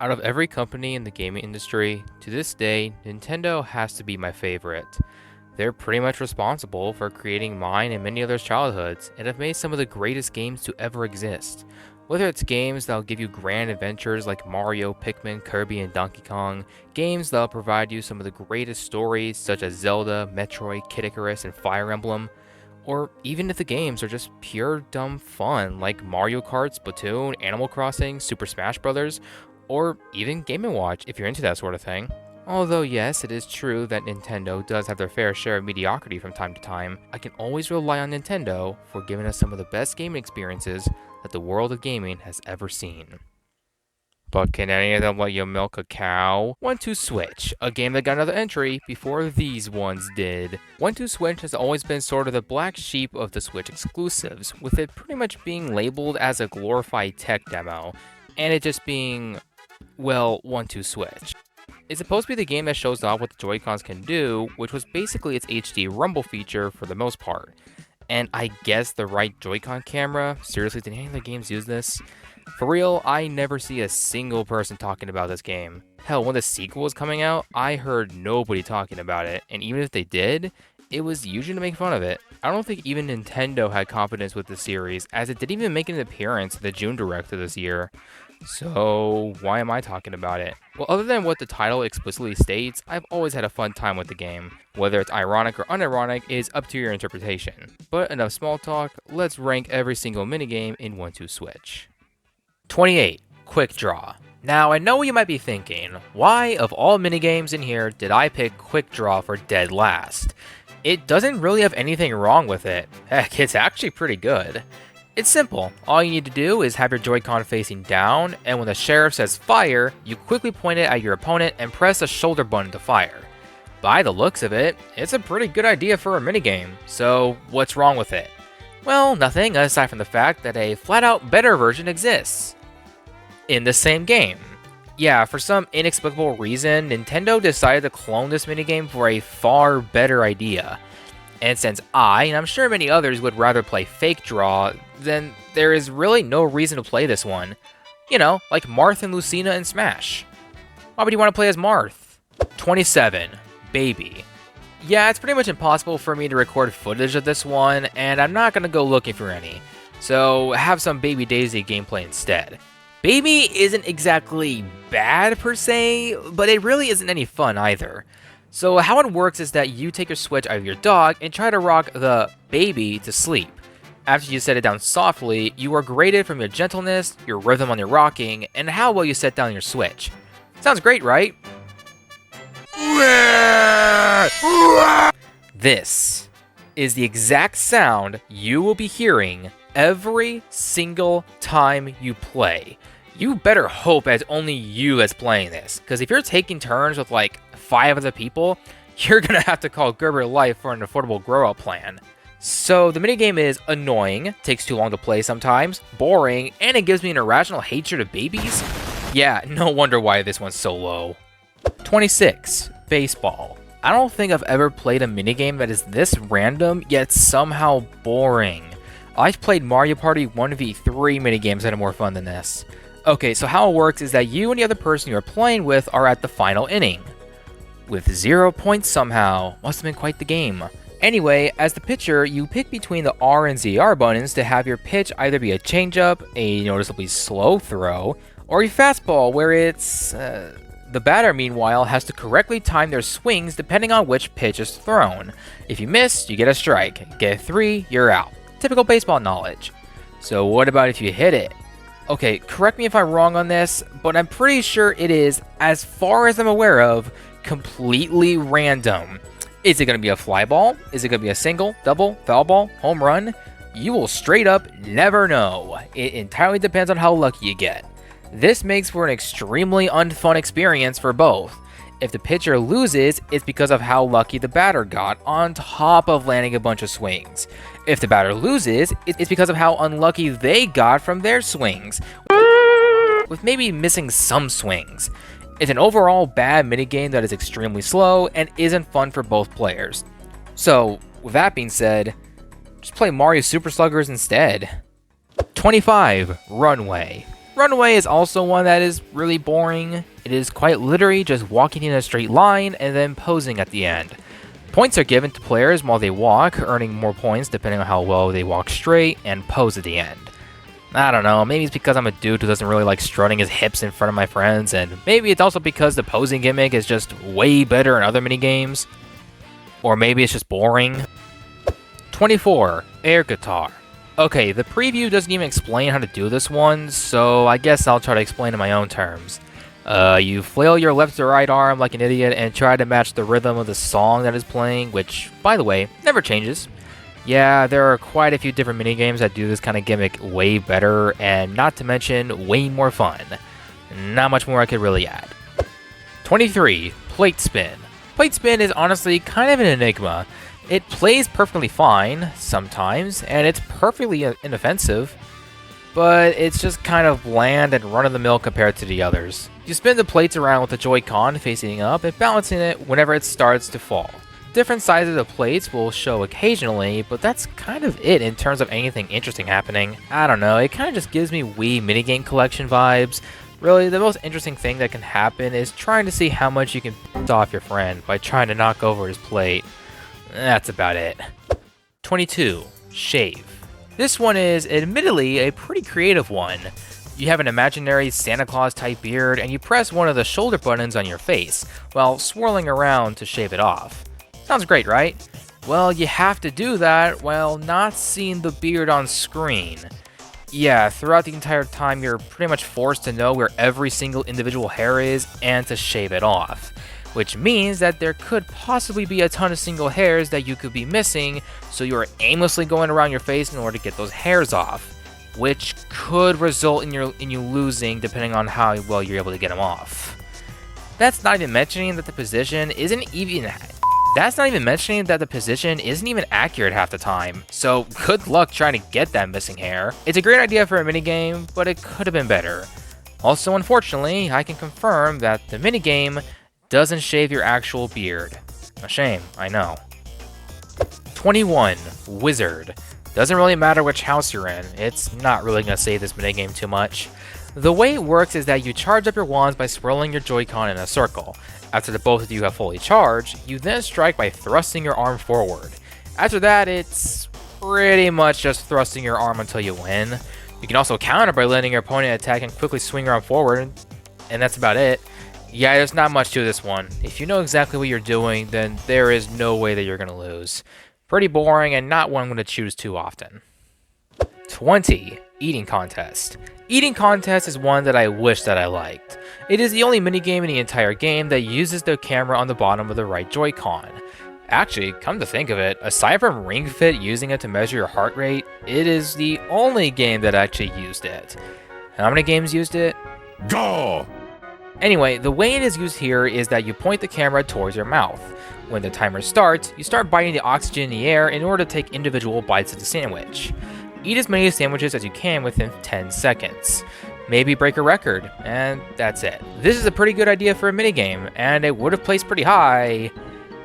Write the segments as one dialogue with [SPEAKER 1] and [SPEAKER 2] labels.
[SPEAKER 1] Out of every company in the gaming industry, to this day, Nintendo has to be my favorite. They're pretty much responsible for creating mine and many others' childhoods, and have made some of the greatest games to ever exist. Whether it's games that'll give you grand adventures like Mario, Pikmin, Kirby, and Donkey Kong, games that'll provide you some of the greatest stories such as Zelda, Metroid, Kid Icarus, and Fire Emblem, or even if the games are just pure dumb fun like Mario Kart, Splatoon, Animal Crossing, Super Smash Bros., or even Game & Watch if you're into that sort of thing. Although yes, it is true that Nintendo does have their fair share of mediocrity from time to time, I can always rely on Nintendo for giving us some of the best gaming experiences that the world of gaming has ever seen. But can any of them let you milk a cow? 1-2-Switch, a game that got another entry before these ones did. 1-2-Switch has always been sort of the black sheep of the Switch exclusives, with it pretty much being labeled as a glorified tech demo, and it just being, well, 1-2-Switch. It's supposed to be the game that shows off what the Joy-Cons can do, which was basically its HD rumble feature for the most part. And I guess the right Joy-Con camera? Seriously, did any of the games use this? For real, I never see a single person talking about this game. Hell, when the sequel was coming out, I heard nobody talking about it, and even if they did, it was usually to make fun of it. I don't think even Nintendo had confidence with the series, as it didn't even make an appearance at the June Direct of this year. So, why am I talking about it? Well, other than what the title explicitly states, I've always had a fun time with the game. Whether it's ironic or unironic is up to your interpretation. But enough small talk, let's rank every single minigame in 1-2-Switch. 28. Quick Draw. Now, I know what you might be thinking, why of all minigames in here did I pick Quick Draw for dead last? It doesn't really have anything wrong with it. Heck, it's actually pretty good. It's simple. All you need to do is have your Joy-Con facing down, and when the sheriff says fire, you quickly point it at your opponent and press the shoulder button to fire. By the looks of it, it's a pretty good idea for a minigame, so what's wrong with it? Well, nothing aside from the fact that a flat-out better version exists. In the same game. Yeah, for some inexplicable reason, Nintendo decided to clone this minigame for a far better idea. And since I, and I'm sure many others, would rather play Fake Draw, then there is really no reason to play this one. You know, like Marth and Lucina in Smash. Why would you want to play as Marth? 27. Baby. Yeah, it's pretty much impossible for me to record footage of this one, and I'm not going to go looking for any. So have some Baby Daisy gameplay instead. Baby isn't exactly bad per se, but it really isn't any fun either. So how it works is that you take your Switch out of your dock and try to rock the baby to sleep. After you set it down softly, you are graded from your gentleness, your rhythm on your rocking, and how well you set down your Switch. Sounds great, right? This is the exact sound you will be hearing every single time you play. You better hope it's only you that's playing this, because if you're taking turns with like 5 other people, you're gonna have to call Gerber Life for an affordable grow-up plan. So the minigame is annoying, takes too long to play sometimes, boring, and it gives me an irrational hatred of babies. Yeah, no wonder why this one's so low. 26. Baseball. I don't think I've ever played a minigame that is this random, yet somehow boring. I've played Mario Party 1v3 minigames that are more fun than this. Okay, so how it works is that you and the other person you're playing with are at the final inning. With 0 points somehow. Must have been quite the game. Anyway, as the pitcher, you pick between the R and ZR buttons to have your pitch either be a changeup, a noticeably slow throw, or a fastball where it's... The batter, meanwhile, has to correctly time their swings depending on which pitch is thrown. If you miss, you get a strike. Get 3, you're out. Typical baseball knowledge. So what about if you hit it? Okay, correct me if I'm wrong on this, but I'm pretty sure it is, as far as I'm aware of, completely random. Is it going to be a fly ball? Is it going to be a single, double, foul ball, home run? You will straight up never know. It entirely depends on how lucky you get. This makes for an extremely unfun experience for both. If the pitcher loses, it's because of how lucky the batter got, on top of landing a bunch of swings. If the batter loses, it's because of how unlucky they got from their swings, with maybe missing some swings. It's an overall bad minigame that is extremely slow and isn't fun for both players. So, with that being said, just play Mario Super Sluggers instead. 25. Runway. Runway is also one that is really boring. It is quite literally just walking in a straight line and then posing at the end. Points are given to players while they walk, earning more points depending on how well they walk straight and pose at the end. I don't know, maybe it's because I'm a dude who doesn't really like strutting his hips in front of my friends, and maybe it's also because the posing gimmick is just way better in other minigames. Or maybe it's just boring. 24. Air guitar. Okay, the preview doesn't even explain how to do this one, so I guess I'll try to explain in my own terms. You flail your left to right arm like an idiot and try to match the rhythm of the song that is playing, which, by the way, never changes. Yeah, there are quite a few different minigames that do this kind of gimmick way better, and not to mention, way more fun. Not much more I could really add. 23. Plate spin. Plate spin is honestly kind of an enigma. It plays perfectly fine, sometimes, and it's perfectly inoffensive, but it's just kind of bland and run-of-the-mill compared to the others. You spin the plates around with the Joy-Con facing up and balancing it whenever it starts to fall. Different sizes of plates will show occasionally, but that's kind of it in terms of anything interesting happening. I don't know, it kind of just gives me Wii minigame collection vibes. Really, the most interesting thing that can happen is trying to see how much you can piss off your friend by trying to knock over his plate. That's about it. 22. Shave. This one is admittedly a pretty creative one. You have an imaginary Santa Claus type beard and you press one of the shoulder buttons on your face while swirling around to shave it off. Sounds great, right? Well, you have to do that while not seeing the beard on screen. Yeah, throughout the entire time you're pretty much forced to know where every single individual hair is and to shave it off. Which means that there could possibly be a ton of single hairs that you could be missing, so you are aimlessly going around your face in order to get those hairs off. Which could result in you losing depending on how well you're able to get them off. That's not even mentioning that the position isn't even accurate half the time, so good luck trying to get that missing hair. It's a great idea for a minigame, but it could have been better. Also, unfortunately, I can confirm that the minigame doesn't shave your actual beard. A shame, I know. 21. Wizard. Doesn't really matter which house you're in, it's not really going to save this minigame too much. The way it works is that you charge up your wands by swirling your Joy-Con in a circle. After the both of you have fully charged, you then strike by thrusting your arm forward. After that, it's pretty much just thrusting your arm until you win. You can also counter by letting your opponent attack and quickly swing your arm forward, and that's about it. Yeah, there's not much to this one. If you know exactly what you're doing, then there is no way that you're going to lose. Pretty boring and not one I'm going to choose too often. 20. Eating Contest. Eating Contest is one that I wish that I liked. It is the only minigame in the entire game that uses the camera on the bottom of the right Joy-Con. Actually, come to think of it, aside from Ring Fit using it to measure your heart rate, it is the only game that actually used it. How many games used it? Go! Anyway, the way it is used here is that you point the camera towards your mouth. When the timer starts, you start biting the oxygen in the air in order to take individual bites of the sandwich. Eat as many sandwiches as you can within 10 seconds. Maybe break a record, and that's it. This is a pretty good idea for a minigame, and it would have placed pretty high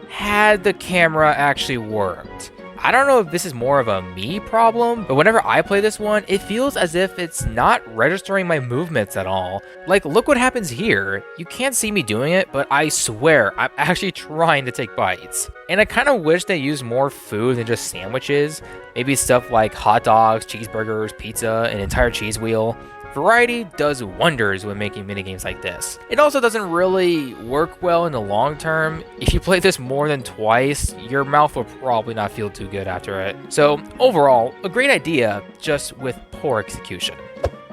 [SPEAKER 1] had the camera actually worked. I don't know if this is more of a me problem, but whenever I play this one, it feels as if it's not registering my movements at all. Like, look what happens here. You can't see me doing it, but I swear, I'm actually trying to take bites. And I kind of wish they used more food than just sandwiches. Maybe stuff like hot dogs, cheeseburgers, pizza, an entire cheese wheel. Variety does wonders when making minigames like this. It also doesn't really work well in the long term. If you play this more than twice, your mouth will probably not feel too good after it. So overall, a great idea, just with poor execution.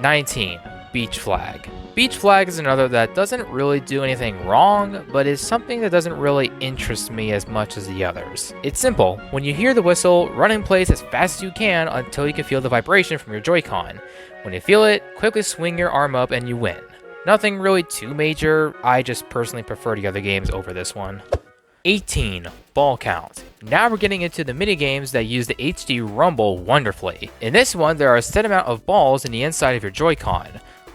[SPEAKER 1] 19. Beach Flag. Beach Flag is another that doesn't really do anything wrong, but is something that doesn't really interest me as much as the others. It's simple. When you hear the whistle, run in place as fast as you can until you can feel the vibration from your Joy-Con. When you feel it, quickly swing your arm up and you win. Nothing really too major, I just personally prefer the other games over this one. 18. Ball count. Now we're getting into the minigames that use the HD rumble wonderfully. In this one, there are a set amount of balls in the inside of your Joy-Con.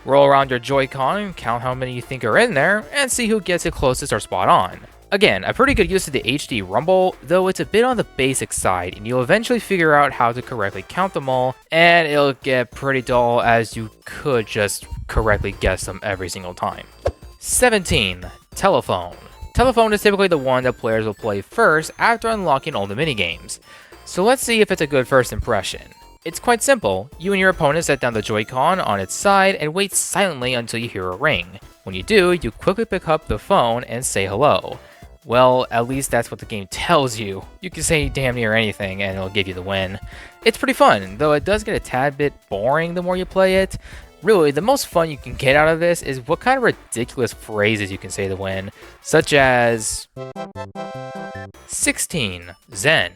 [SPEAKER 1] Roll around your Joy-Con, count how many you think are in there, and see who gets it closest or spot on. Again, a pretty good use of the HD rumble, though it's a bit on the basic side, and you'll eventually figure out how to correctly count them all, and it'll get pretty dull as you could just correctly guess them every single time. 17. Telephone. Telephone is typically the one that players will play first after unlocking all the minigames. So let's see if it's a good first impression. It's quite simple. You and your opponent set down the Joy-Con on its side and wait silently until you hear a ring. When you do, you quickly pick up the phone and say hello. Well, at least that's what the game tells you. You can say damn near anything and it'll give you the win. It's pretty fun, though it does get a tad bit boring the more you play it. Really, the most fun you can get out of this is what kind of ridiculous phrases you can say to win, such as 16. Zen.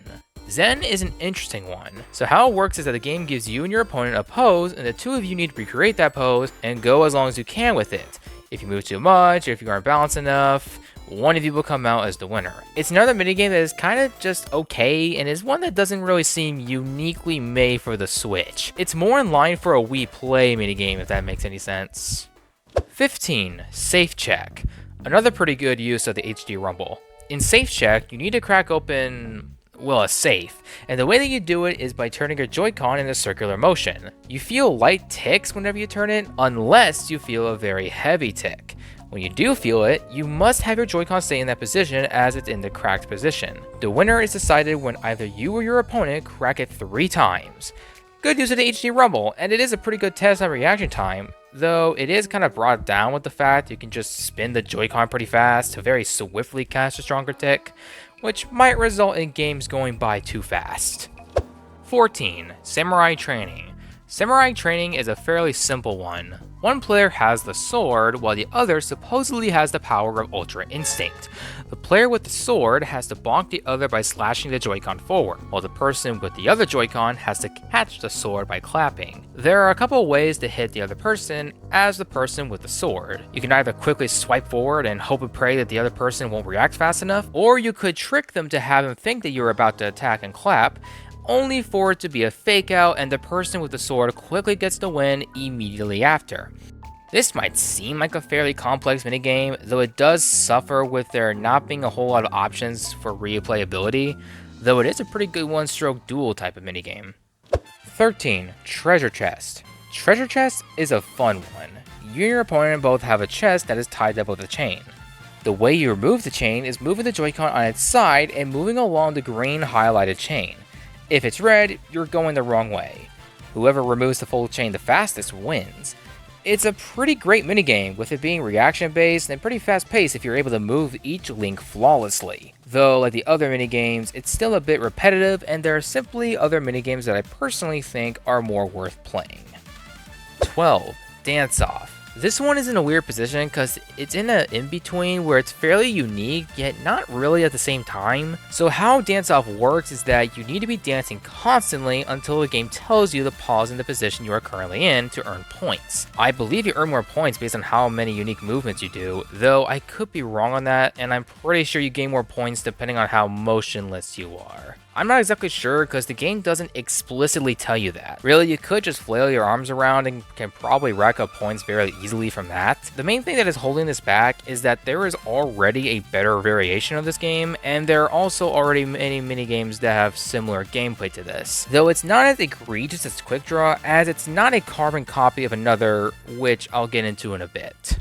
[SPEAKER 1] Zen is an interesting one. So how it works is that the game gives you and your opponent a pose, and the two of you need to recreate that pose and go as long as you can with it. If you move too much, or if you aren't balanced enough, one of you will come out as the winner. It's another minigame that is kind of just okay, and is one that doesn't really seem uniquely made for the Switch. It's more in line for a Wii Play minigame, if that makes any sense. 15. Safe Check. Another pretty good use of the HD Rumble. In Safe Check, you need to crack open, well, a safe, and the way that you do it is by turning your Joy-Con in a circular motion. You feel light ticks whenever you turn it, unless you feel a very heavy tick. When you do feel it, you must have your Joy-Con stay in that position as it's in the cracked position. The winner is decided when either you or your opponent crack it 3 times. Good use of the HD Rumble, and it is a pretty good test on reaction time, though it is kind of brought down with the fact you can just spin the Joy-Con pretty fast to very swiftly cast a stronger tick, which might result in games going by too fast. 14. Samurai Training. Samurai Training is a fairly simple one. One player has the sword, while the other supposedly has the power of Ultra Instinct. The player with the sword has to bonk the other by slashing the Joy-Con forward, while the person with the other Joy-Con has to catch the sword by clapping. There are a couple of ways to hit the other person as the person with the sword. You can either quickly swipe forward and hope and pray that the other person won't react fast enough, or you could trick them to have them think that you're about to attack and clap, only for it to be a fake out and the person with the sword quickly gets the win immediately after. This might seem like a fairly complex minigame, though it does suffer with there not being a whole lot of options for replayability, though it is a pretty good one-stroke duel type of minigame. 13. Treasure Chest. Treasure Chest is a fun one. You and your opponent both have a chest that is tied up with a chain. The way you remove the chain is moving the Joy-Con on its side and moving along the green highlighted chain. If it's red, you're going the wrong way. Whoever removes the full chain the fastest wins. It's a pretty great minigame, with it being reaction-based and pretty fast-paced if you're able to move each link flawlessly. Though, like the other minigames, it's still a bit repetitive, and there are simply other minigames that I personally think are more worth playing. 12. Dance Off. This one is in a weird position because it's in an in-between where it's fairly unique, yet not really at the same time. So how Dance Off works is that you need to be dancing constantly until the game tells you to pause in the position you are currently in to earn points. I believe you earn more points based on how many unique movements you do, though I could be wrong on that, and I'm pretty sure you gain more points depending on how motionless you are. I'm not exactly sure because the game doesn't explicitly tell you that. Really, you could just flail your arms around and can probably rack up points very easily from that. The main thing that is holding this back is that there is already a better variation of this game, and there are also already many minigames that have similar gameplay to this. Though it's not as egregious as Quick Draw, as it's not a carbon copy of another, which I'll get into in a bit.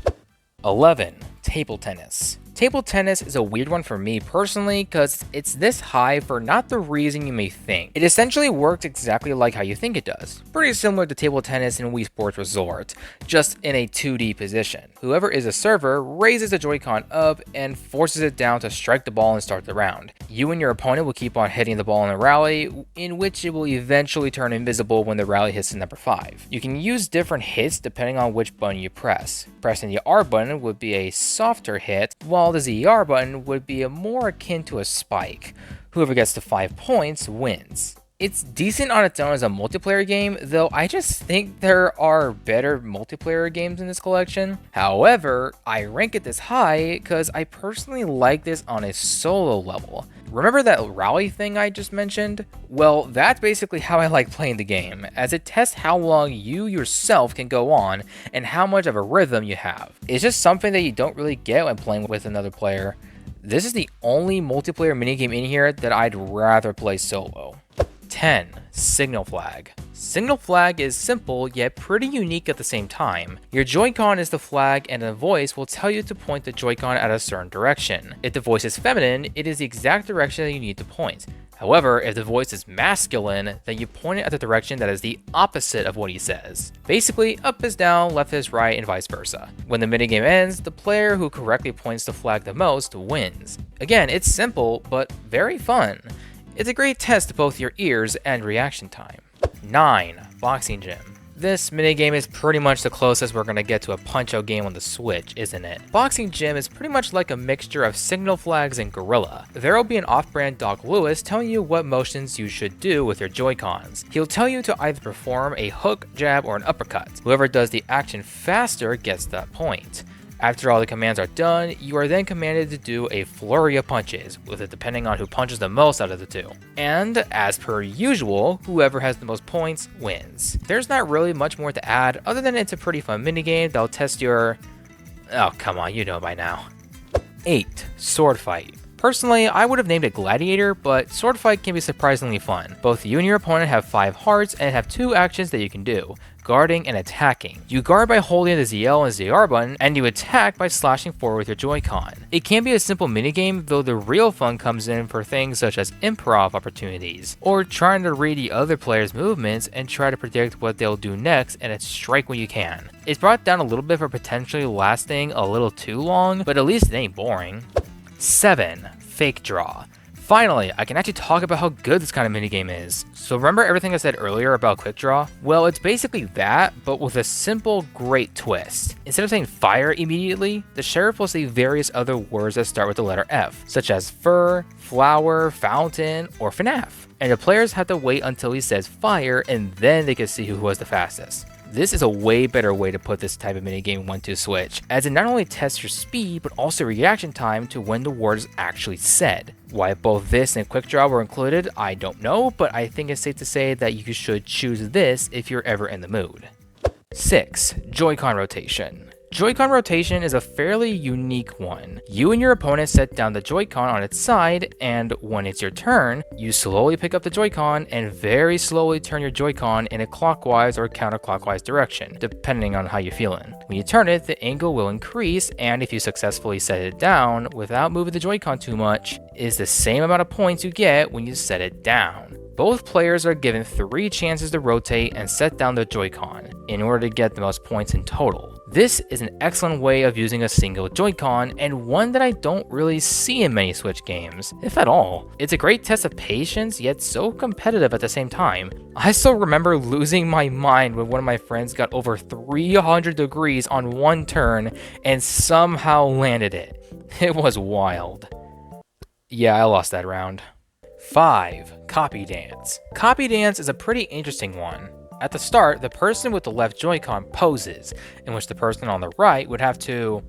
[SPEAKER 1] 11. Table Tennis. Table tennis is a weird one for me personally because it's this high for not the reason you may think. It essentially works exactly like how you think it does. Pretty similar to table tennis in Wii Sports Resort, just in a 2D position. Whoever is a server raises the Joy-Con up and forces it down to strike the ball and start the round. You and your opponent will keep on hitting the ball in a rally, in which it will eventually turn invisible when the rally hits to number 5. You can use different hits depending on which button you press. Pressing the R button would be a softer hit, while the ZR button would be more akin to a spike. Whoever gets to 5 points wins. It's decent on its own as a multiplayer game, though I just think there are better multiplayer games in this collection. However, I rank it this high because I personally like this on a solo level. Remember that rally thing I just mentioned? Well, that's basically how I like playing the game, as it tests how long you yourself can go on and how much of a rhythm you have. It's just something that you don't really get when playing with another player. This is the only multiplayer minigame in here that I'd rather play solo. 10. Signal Flag. Signal Flag is simple yet pretty unique at the same time. Your Joy-Con is the flag and a voice will tell you to point the Joy-Con at a certain direction. If the voice is feminine, it is the exact direction that you need to point. However, if the voice is masculine, then you point it at the direction that is the opposite of what he says. Basically, up is down, left is right, and vice versa. When the minigame ends, the player who correctly points the flag the most wins. Again, it's simple, but very fun. It's a great test of both your ears and reaction time. 9. Boxing Gym. This minigame is pretty much the closest we're going to get to a Punch-Out game on the Switch, isn't it? Boxing Gym is pretty much like a mixture of Signal Flags and Gorilla. There will be an off-brand Doc Lewis telling you what motions you should do with your Joy-Cons. He'll tell you to either perform a hook, jab, or an uppercut. Whoever does the action faster gets that point. After all the commands are done, you are then commanded to do a flurry of punches, with it depending on who punches the most out of the two. And, as per usual, whoever has the most points wins. There's not really much more to add, other than it's a pretty fun minigame that'll test your... oh, come on, you know by now. 8. Sword Fight. Personally, I would have named it Gladiator, but Sword Fight can be surprisingly fun. Both you and your opponent have 5 hearts and have 2 actions that you can do: guarding and attacking. You guard by holding the ZL and ZR button, and you attack by slashing forward with your Joy-Con. It can be a simple minigame, though the real fun comes in for things such as improv opportunities, or trying to read the other player's movements and try to predict what they'll do next and then strike when you can. It's brought down a little bit for potentially lasting a little too long, but at least it ain't boring. 7. Fake Draw. Finally, I can actually talk about how good this kind of minigame is. So remember everything I said earlier about Quick Draw? Well, it's basically that, but with a simple, great twist. Instead of saying fire immediately, the sheriff will say various other words that start with the letter F, such as fur, flower, fountain, or FNAF. And the players have to wait until he says fire, and then they can see who was the fastest. This is a way better way to put this type of minigame onto Switch, as it not only tests your speed, but also reaction time to when the word is actually said. Why both this and Quick Draw were included, I don't know, but I think it's safe to say that you should choose this if you're ever in the mood. 6. Joy-Con Rotation. Joy-Con rotation is a fairly unique one. You and your opponent set down the Joy-Con on its side, and when it's your turn, you slowly pick up the Joy-Con and very slowly turn your Joy-Con in a clockwise or counterclockwise direction, depending on how you're feeling. When you turn it, the angle will increase, and if you successfully set it down without moving the Joy-Con too much, is the same amount of points you get when you set it down. Both players are given 3 chances to rotate and set down the Joy-Con in order to get the most points in total. This is an excellent way of using a single Joy-Con, and one that I don't really see in many Switch games, if at all. It's a great test of patience, yet so competitive at the same time. I still remember losing my mind when one of my friends got over 300 degrees on one turn and somehow landed it. It was wild. Yeah, I lost that round. 5. Copy Dance. Copy Dance is a pretty interesting one. At the start, the person with the left Joy-Con poses, in which the person on the right would have to,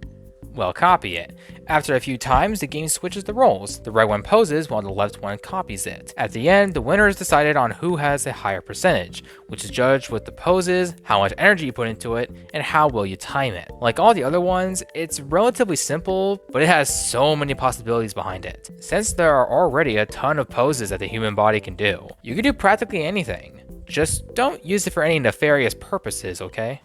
[SPEAKER 1] well, copy it. After a few times, the game switches the roles. The right one poses while the left one copies it. At the end, the winner is decided on who has a higher percentage, which is judged with the poses, how much energy you put into it, and how well you time it. Like all the other ones, it's relatively simple, but it has so many possibilities behind it. Since there are already a ton of poses that the human body can do, you can do practically anything. Just don't use it for any nefarious purposes, okay?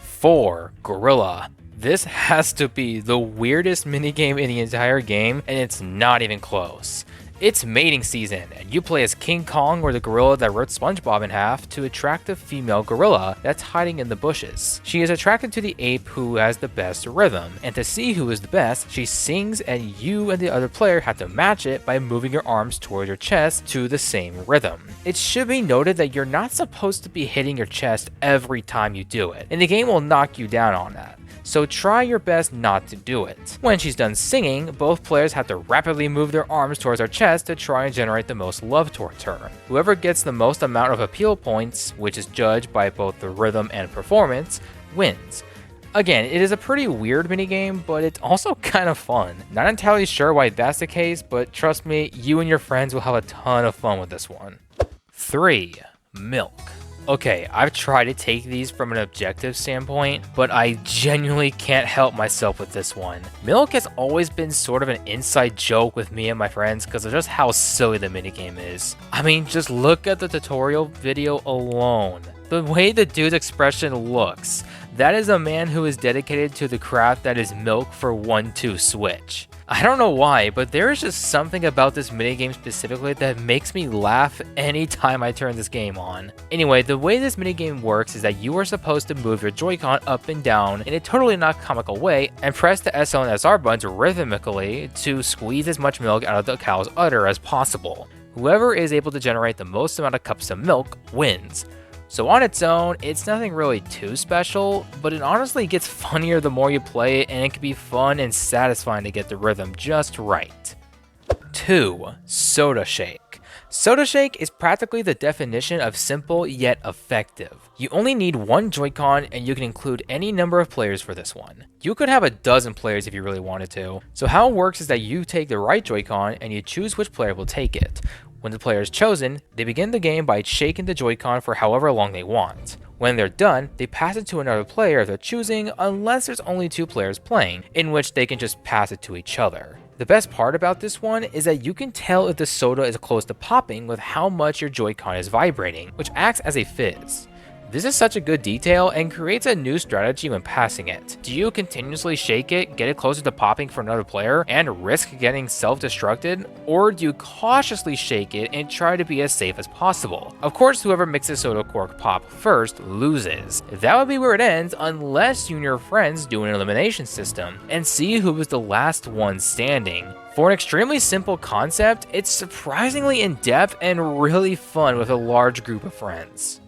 [SPEAKER 1] 4. Gorilla. This has to be the weirdest minigame in the entire game, and it's not even close. It's mating season, and you play as King Kong or the gorilla that ripped SpongeBob in half to attract a female gorilla that's hiding in the bushes. She is attracted to the ape who has the best rhythm, and to see who is the best, she sings and you and the other player have to match it by moving your arms toward your chest to the same rhythm. It should be noted that you're not supposed to be hitting your chest every time you do it, and the game will knock you down on that. So try your best not to do it. When she's done singing, both players have to rapidly move their arms towards her chest to try and generate the most love towards her. Whoever gets the most amount of appeal points, which is judged by both the rhythm and performance, wins. Again, it is a pretty weird minigame, but it's also kind of fun. Not entirely sure why that's the case, but trust me, you and your friends will have a ton of fun with this one. 3. Milk. Okay, I've tried to take these from an objective standpoint, but I genuinely can't help myself with this one. Milk has always been sort of an inside joke with me and my friends because of just how silly the minigame is. I mean, just look at the tutorial video alone. The way the dude's expression looks, that is a man who is dedicated to the craft that is milk for 1-2 switch. I don't know why, but there is just something about this minigame specifically that makes me laugh anytime I turn this game on. Anyway, the way this minigame works is that you are supposed to move your Joy-Con up and down in a totally not comical way and press the SL and SR buttons rhythmically to squeeze as much milk out of the cow's udder as possible. Whoever is able to generate the most amount of cups of milk wins. So on its own, it's nothing really too special, but it honestly gets funnier the more you play it, and it can be fun and satisfying to get the rhythm just right. 2. Soda Shake. Soda Shake is practically the definition of simple yet effective. You only need one Joy-Con and you can include any number of players for this one. You could have a dozen players if you really wanted to. So how it works is that you take the right Joy-Con and you choose which player will take it. When the player is chosen, they begin the game by shaking the Joy-Con for however long they want. When they're done, they pass it to another player of their choosing unless there's only 2 players playing, in which they can just pass it to each other. The best part about this one is that you can tell if the soda is close to popping with how much your Joy-Con is vibrating, which acts as a fizz. This is such a good detail and creates a new strategy when passing it. Do you continuously shake it, get it closer to popping for another player, and risk getting self-destructed? Or do you cautiously shake it and try to be as safe as possible? Of course, whoever makes the soda cork pop first loses. That would be where it ends unless you and your friends do an elimination system and see who was the last one standing. For an extremely simple concept, it's surprisingly in-depth and really fun with a large group of friends.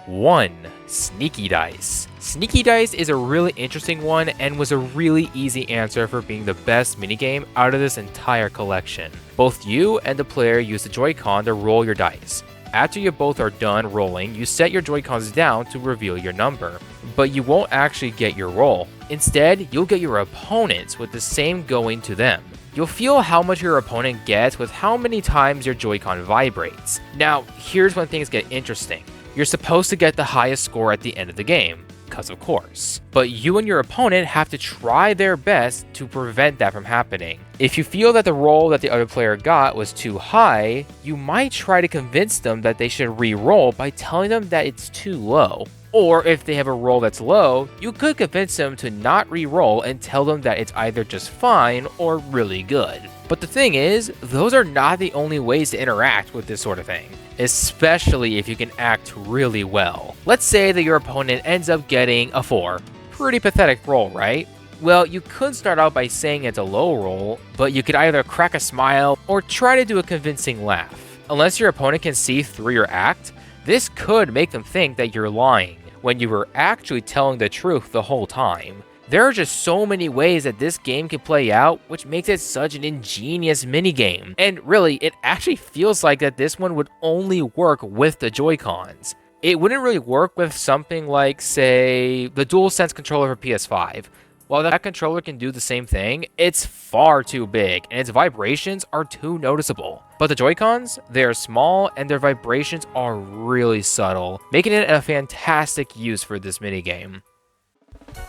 [SPEAKER 1] 1. Sneaky Dice. Sneaky Dice is a really interesting one and was a really easy answer for being the best minigame out of this entire collection. Both you and the player use the Joy-Con to roll your dice. After you both are done rolling, you set your Joy-Cons down to reveal your number. But you won't actually get your roll. Instead, you'll get your opponents with the same going to them. You'll feel how much your opponent gets with how many times your Joy-Con vibrates. Now, here's when things get interesting. You're supposed to get the highest score at the end of the game, because of course. But you and your opponent have to try their best to prevent that from happening. If you feel that the roll that the other player got was too high, you might try to convince them that they should re-roll by telling them that it's too low. Or if they have a roll that's low, you could convince them to not re-roll and tell them that it's either just fine or really good. But the thing is, those are not the only ways to interact with this sort of thing, especially if you can act really well. Let's say that your opponent ends up getting a 4. Pretty pathetic roll, right? Well, you could start out by saying it's a low roll, but you could either crack a smile or try to do a convincing laugh. Unless your opponent can see through your act, this could make them think that you're lying, when you were actually telling the truth the whole time. There are just so many ways that this game can play out, which makes it such an ingenious minigame. And really, it actually feels like that this one would only work with the Joy-Cons. It wouldn't really work with something like, say, the DualSense controller for PS5. While that controller can do the same thing, it's far too big, and its vibrations are too noticeable. But the Joy-Cons, they are small, and their vibrations are really subtle, making it a fantastic use for this minigame.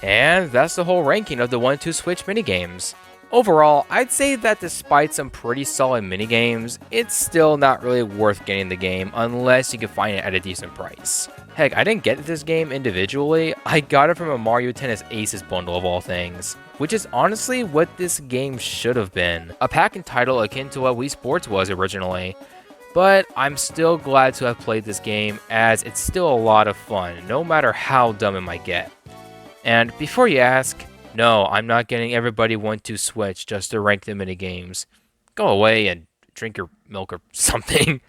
[SPEAKER 1] And that's the whole ranking of the 1-2 Switch minigames. Overall, I'd say that despite some pretty solid minigames, it's still not really worth getting the game unless you can find it at a decent price. Heck, I didn't get this game individually, I got it from a Mario Tennis Aces bundle of all things, which is honestly what this game should have been. A pack-in title akin to what Wii Sports was originally. But I'm still glad to have played this game as it's still a lot of fun, no matter how dumb it might get. And before you ask, no, I'm not getting everybody 1-2 Switch just to rank the minigames. Go away and drink your milk or something.